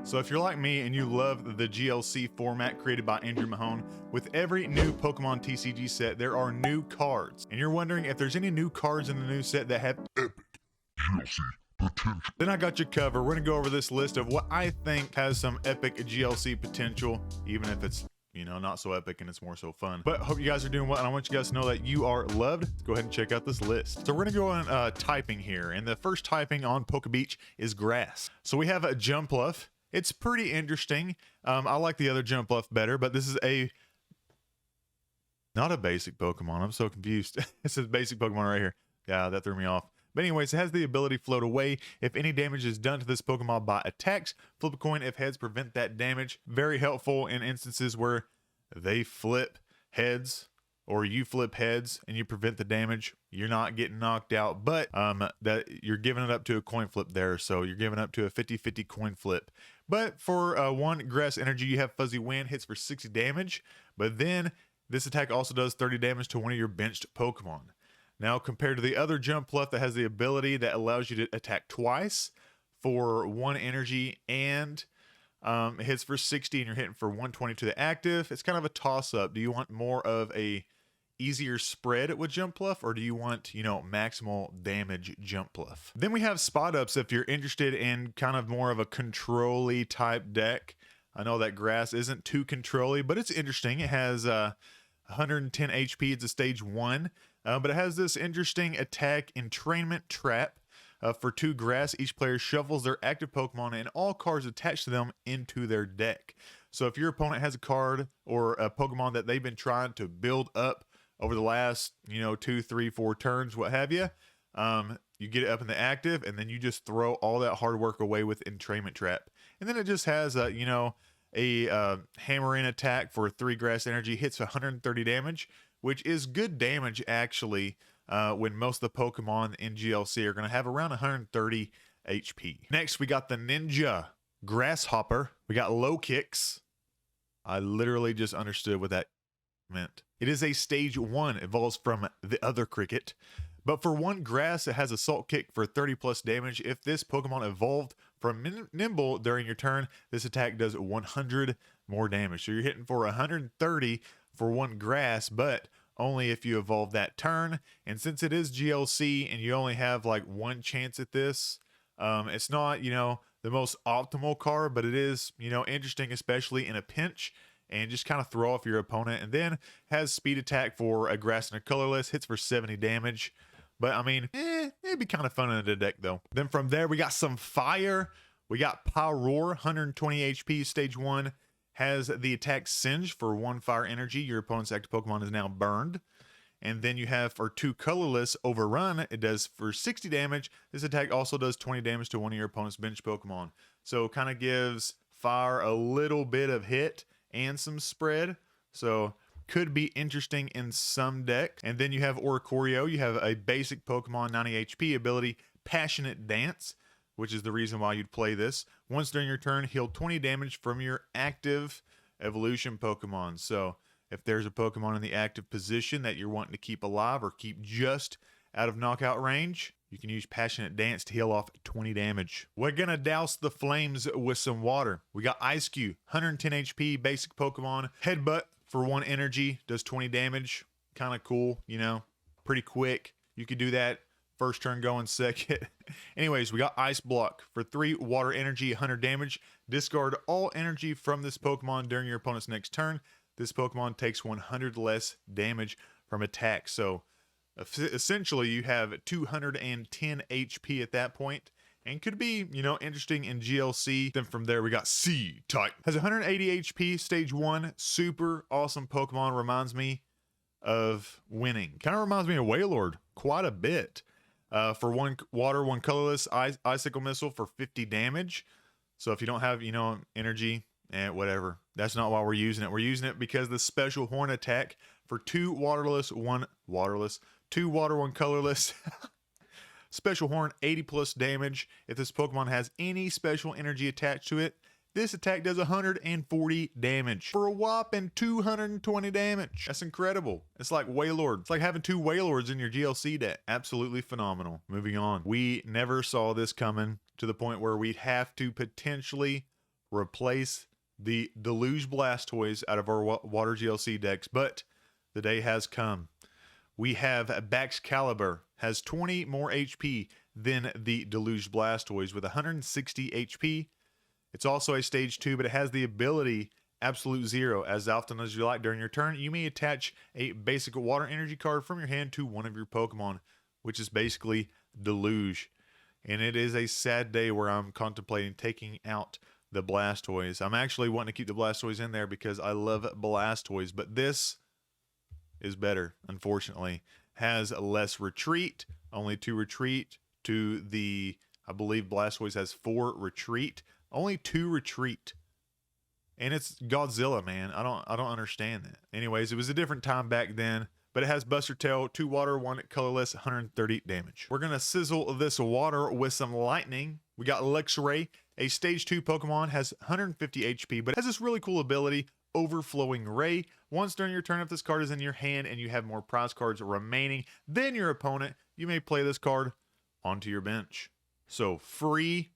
So if you're like me and you love the GLC format created by Andrew Mahone, with every new Pokemon TCG set, there are new cards. And you're wondering if there's any new cards in the new set that have epic GLC potential. Then I got you covered. We're gonna go over this list of what I think has some epic GLC potential, even if it's, you know, not so epic and it's more so fun. But hope you guys are doing well, and I want you guys to know that you are loved. Let's go ahead and check out this list. So we're gonna go on typing here, and the first typing on Pokebeach is grass. So we have a Jumpluff. It's pretty interesting. I like the other Jumpluff better, but this is not a basic Pokemon. I'm so confused. It says basic Pokemon right here. Yeah, that threw me off. But anyways, it has the ability float away. If any damage is done to this Pokemon by attacks, flip a coin if heads prevent that damage. Very helpful in instances where they flip heads or you flip heads and you prevent the damage. You're not getting knocked out, but that you're giving it up to a coin flip there. So you're giving up to a 50-50 coin flip. But for one grass energy, you have Fuzzy Wind, hits for 60 damage. But then this attack also does 30 damage to one of your benched Pokemon. Now, compared to the other Jumpluff that has the ability that allows you to attack twice for one energy and it hits for 60 and you're hitting for 120 to the active, it's kind of a toss-up. Do you want more of a easier spread with Jumpluff, or do you want, you know, maximal damage Jumpluff? Then we have Spot Ups if you're interested in kind of more of a control-y type deck. I know that grass isn't too control-y, but it's interesting. It has 110 HP. It's a stage 1. But it has this interesting attack entrainment trap for 2 grass. Each player shuffles their active Pokemon and all cards attached to them into their deck. So if your opponent has a card or a Pokemon that they've been trying to build up over the last, you know, 2, 3, 4 turns, what have you, you get it up in the active and then you just throw all that hard work away with entrainment trap. And then it just has a, you know, a hammer in attack for 3 grass energy, hits 130 damage, which is good damage actually, when most of the Pokemon in GLC are going to have around 130 HP. Next, we got the Ninja Grasshopper. We got low kicks. I literally just understood what that meant. It is a stage 1, evolves from the other cricket. But for 1 grass, it has Assault Kick for 30 plus damage. If this Pokemon evolved from Nimble during your turn, this attack does 100 more damage. So you're hitting for 130 for 1 grass, but only if you evolve that turn. And since it is GLC and you only have like 1 chance at this, it's not, you know, the most optimal card, but it is, you know, interesting, especially in a pinch, and just kind of throw off your opponent. And then has speed attack for a grass and a colorless, hits for 70 damage. But I mean, it'd be kind of fun in the deck though. Then from there, we got some fire. We got Pyroar, 120 HP, stage 1. Has the attack Singe for 1 fire energy. Your opponent's active Pokemon is now burned. And then you have for 2 colorless, Overrun. It does for 60 damage. This attack also does 20 damage to one of your opponent's bench Pokemon. So kind of gives fire a little bit of hit and some spread. So could be interesting in some decks. And then you have Oricorio. You have a basic Pokemon, 90 HP ability, Passionate Dance, which is the reason why you'd play this. Once during your turn, heal 20 damage from your active evolution Pokemon. So if there's a Pokemon in the active position that you're wanting to keep alive or keep just out of knockout range, you can use Passionate Dance to heal off 20 damage. We're gonna douse the flames with some water. We got Ice Cube, 110 HP, basic Pokemon. Headbutt for 1 energy, does 20 damage. Kind of cool, you know, pretty quick. You could do that first turn going second. Anyways, we got Ice Block for 3 water energy, 100 damage. Discard all energy from this Pokemon during your opponent's next turn. This Pokemon takes 100 less damage from attack. So essentially you have 210 HP at that point, and could be, you know, interesting in GLC. Then from there we got C-Type. Has 180 HP, stage 1, super awesome Pokemon. Reminds me of winning. Kind of reminds me of Wailord quite a bit. For 1 water, 1 colorless, Icicle Missile for 50 damage. So if you don't have, you know, energy, whatever. That's not why we're using it. We're using it because the special horn attack for 2 waterless, 1 waterless, 2 water, 1 colorless. Special horn, 80 plus damage. If this Pokemon has any special energy attached to it, this attack does 140 damage for a whopping 220 damage. That's incredible. It's like Wailord. It's like having 2 Wailords in your GLC deck. Absolutely phenomenal. Moving on. We never saw this coming to the point where we'd have to potentially replace the Deluge Blastoise out of our Water GLC decks, but the day has come. We have Baxcalibur, has 20 more HP than the Deluge Blastoise with 160 HP. It's also a stage 2, but it has the ability Absolute Zero. As often as you like during your turn, you may attach a basic water energy card from your hand to one of your Pokemon, which is basically Deluge. And it is a sad day where I'm contemplating taking out the Blastoise. I'm actually wanting to keep the Blastoise in there because I love Blastoise, but this is better, unfortunately. Has less retreat, only 2 retreat to the, I believe Blastoise has 4 retreat, only 2 retreat. And it's Godzilla, man. I don't understand that. Anyways, it was a different time back then, but it has Buster Tail, 2 water, 1 colorless, 130 damage. We're gonna sizzle this water with some lightning. We got Luxray, a stage 2 Pokemon, has 150 HP, but it has this really cool ability, Overflowing Ray. Once during your turn, if this card is in your hand and you have more prize cards remaining than your opponent, you may play this card onto your bench. So free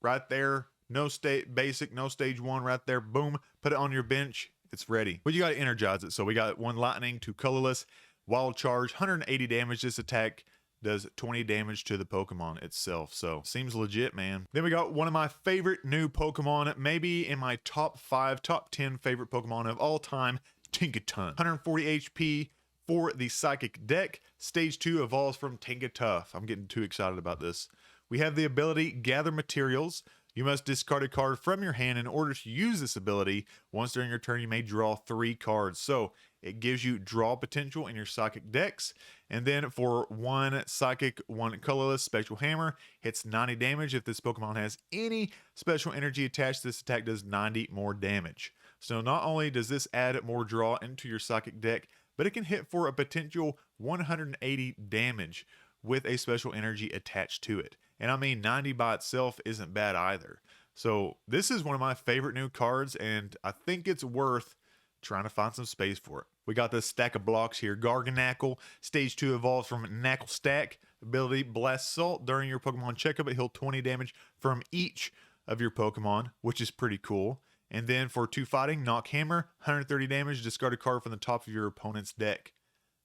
right there. No basic, no stage 1 right there. Boom, put it on your bench. It's ready. But you got to energize it. So we got 1 lightning, 2 colorless, wild charge, 180 damage. This attack does 20 damage to the Pokemon itself. So seems legit, man. Then we got one of my favorite new Pokemon, maybe in my top 5, top 10 favorite Pokemon of all time, Tinkaton. 140 HP for the Psychic deck. Stage 2 evolves from Tinkatuff. I'm getting too excited about this. We have the ability Gather Materials. You must discard a card from your hand in order to use this ability. Once during your turn, you may draw 3 cards. So it gives you draw potential in your Psychic decks. And then for 1 Psychic, 1 colorless, Special Hammer hits 90 damage. If this Pokemon has any special energy attached, this attack does 90 more damage. So not only does this add more draw into your Psychic deck, but it can hit for a potential 180 damage with a special energy attached to it. And I mean, 90 by itself isn't bad either. So this is one of my favorite new cards, and I think it's worth trying to find some space for it. We got this stack of blocks here. Garganacl, stage 2 evolves from Knackle Stack. Ability Blast Salt. During your Pokemon checkup, it heals 20 damage from each of your Pokemon, which is pretty cool. And then for 2 fighting, Knock Hammer, 130 damage. Discard a card from the top of your opponent's deck.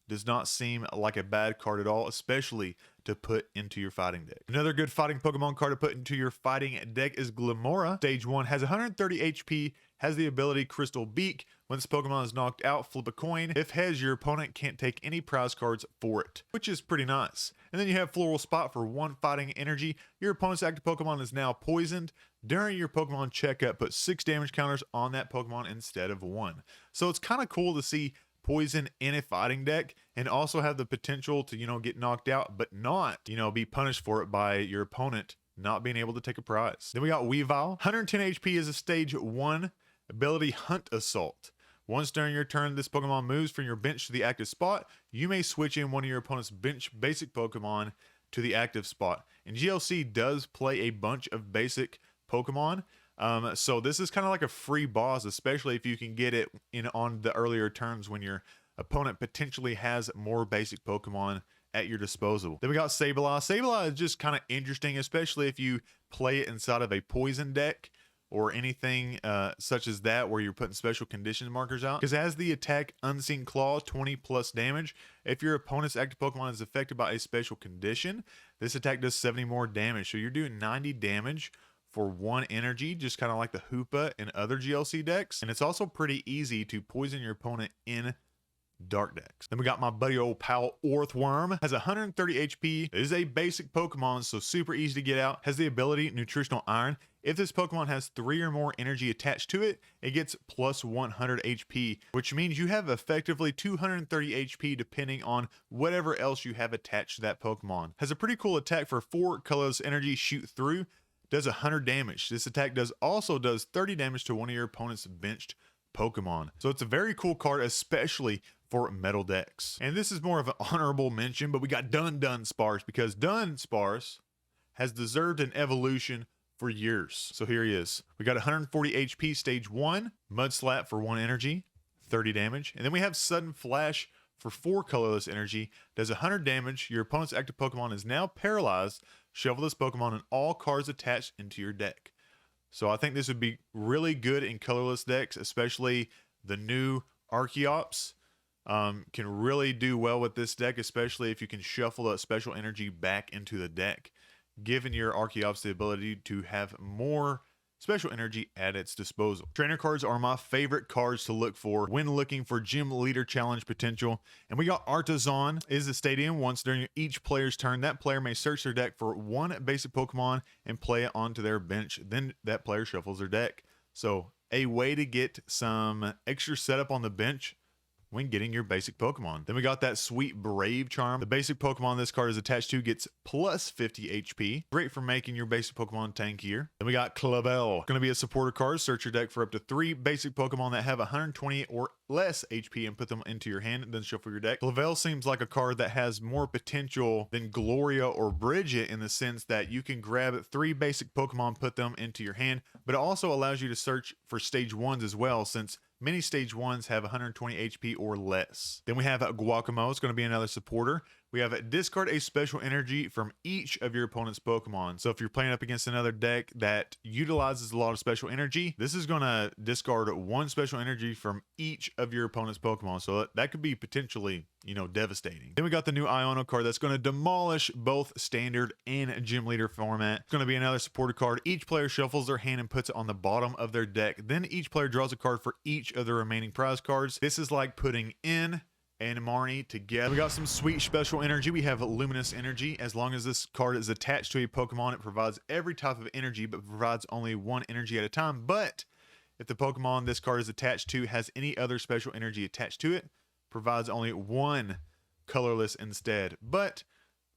Does not seem like a bad card at all, especially to put into your fighting deck. Another good fighting Pokemon card to put into your fighting deck is Glimmora. Stage 1 has 130 HP, has the ability Crystal Beak. When this Pokemon is knocked out, flip a coin. If heads, your opponent can't take any prize cards for it, which is pretty nice. And then you have Floral Spot for 1 fighting energy. Your opponent's active Pokemon is now poisoned. During your Pokemon checkup, put 6 damage counters on that Pokemon instead of 1. So it's kind of cool to see poison in a fighting deck and also have the potential to, get knocked out, but not, be punished for it by your opponent not being able to take a prize. Then we got Weavile. 110 HP is a stage 1 ability Hunt Assault. Once during your turn, this Pokemon moves from your bench to the active spot. You may switch in one of your opponent's bench basic Pokemon to the active spot. And GLC does play a bunch of basic Pokemon. So this is kind of like a free boss, especially if you can get it on the earlier turns when your opponent potentially has more basic Pokemon at your disposal. Then we got Sableye. Sableye is just kind of interesting, especially if you play it inside of a poison deck or anything such as that where you're putting special condition markers out. Because as the attack Unseen Claw, 20 plus damage. If your opponent's active Pokemon is affected by a special condition, this attack does 70 more damage. So you're doing 90 damage for 1 energy, just kind of like the Hoopa and other GLC decks. And it's also pretty easy to poison your opponent in dark decks. Then we got my buddy old pal Orthworm. Has 130 HP. It is a basic Pokemon, so super easy to get out. Has the ability Nutritional Iron. If this Pokemon has 3 or more energy attached to it, it gets plus 100 HP, which means you have effectively 230 HP depending on whatever else you have attached to that Pokemon. Has a pretty cool attack for 4 colorless energy Shoot Through. Does 100 damage. This attack also does 30 damage to one of your opponent's benched Pokemon. So it's a very cool card, especially for metal decks. And this is more of an honorable mention, but we got Dunsparce because Dunsparce has deserved an evolution for years. So here he is. We got 140 HP, stage 1, Mud Slap for 1 energy, 30 damage. And then we have Sudden Flash for 4 colorless energy, does 100 damage. Your opponent's active Pokemon is now paralyzed. Shovel this Pokemon and all cards attached into your deck. So I think this would be really good in colorless decks, especially the new Archeops. Can really do well with this deck, especially if you can shuffle a special energy back into the deck, giving your Archeops the ability to have more special energy at its disposal. Trainer cards are my favorite cards to look for when looking for gym leader challenge potential. And we got Artisan is the stadium. Once during each player's turn, that player may search their deck for one basic Pokemon and play it onto their bench. Then that player shuffles their deck. So a way to get some extra setup on the bench when getting your basic Pokemon. Then we got that sweet Brave Charm. The basic Pokemon this card is attached to gets plus 50 HP. Great for making your basic Pokemon tankier. Then we got Clavel. Going to be a supporter card. Search your deck for up to 3 basic Pokemon that have 120 or less HP and put them into your hand, and then shuffle your deck. Clavel seems like a card that has more potential than Gloria or Bridget in the sense that you can grab 3 basic Pokemon, put them into your hand, but it also allows you to search for stage 1s as well, since many stage 1s have 120 HP or less. Then we have Guacamo. It's going to be another supporter. We have discard a special energy from each of your opponent's Pokemon. So if you're playing up against another deck that utilizes a lot of special energy, this is going to discard 1 special energy from each of your opponent's Pokemon. So that could be potentially, devastating. Then we got the new Iono card that's going to demolish both standard and gym leader format. It's going to be another supporter card. Each player shuffles their hand and puts it on the bottom of their deck. Then each player draws a card for each of the remaining prize cards. This is like putting in and Marnie together. We got some sweet special energy. We have Luminous Energy. As long as this card is attached to a Pokemon, it provides every type of energy, but provides only 1 energy at a time. But if the Pokemon this card is attached to has any other special energy attached to it, provides only 1 colorless instead. But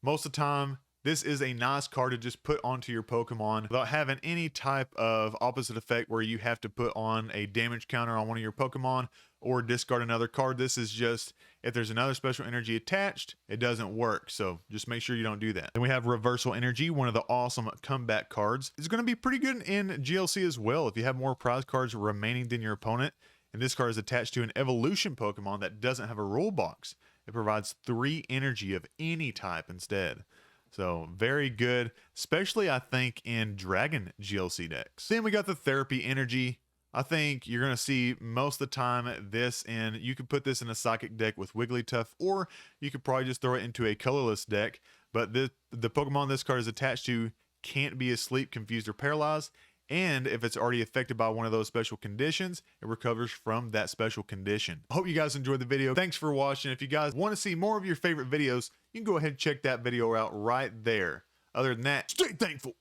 most of the time, this is a nice card to just put onto your Pokemon without having any type of opposite effect where you have to put on a damage counter on one of your Pokemon or discard another card. This is just, if there's another special energy attached, it doesn't work. So just make sure you don't do that. Then we have Reversal Energy, one of the awesome comeback cards. It's going to be pretty good in GLC as well if you have more prize cards remaining than your opponent. And this card is attached to an evolution Pokemon that doesn't have a rule box. It provides 3 energy of any type instead. So very good, especially I think in Dragon GLC decks. Then we got the Therapy Energy. I think you're going to see most of the time this in, you could put this in a Psychic deck with Wigglytuff, or you could probably just throw it into a colorless deck. But the Pokemon this card is attached to can't be asleep, confused, or paralyzed. And if it's already affected by one of those special conditions, it recovers from that special condition. I hope you guys enjoyed the video. Thanks for watching. If you guys want to see more of your favorite videos, you can go ahead and check that video out right there. Other than that, stay thankful.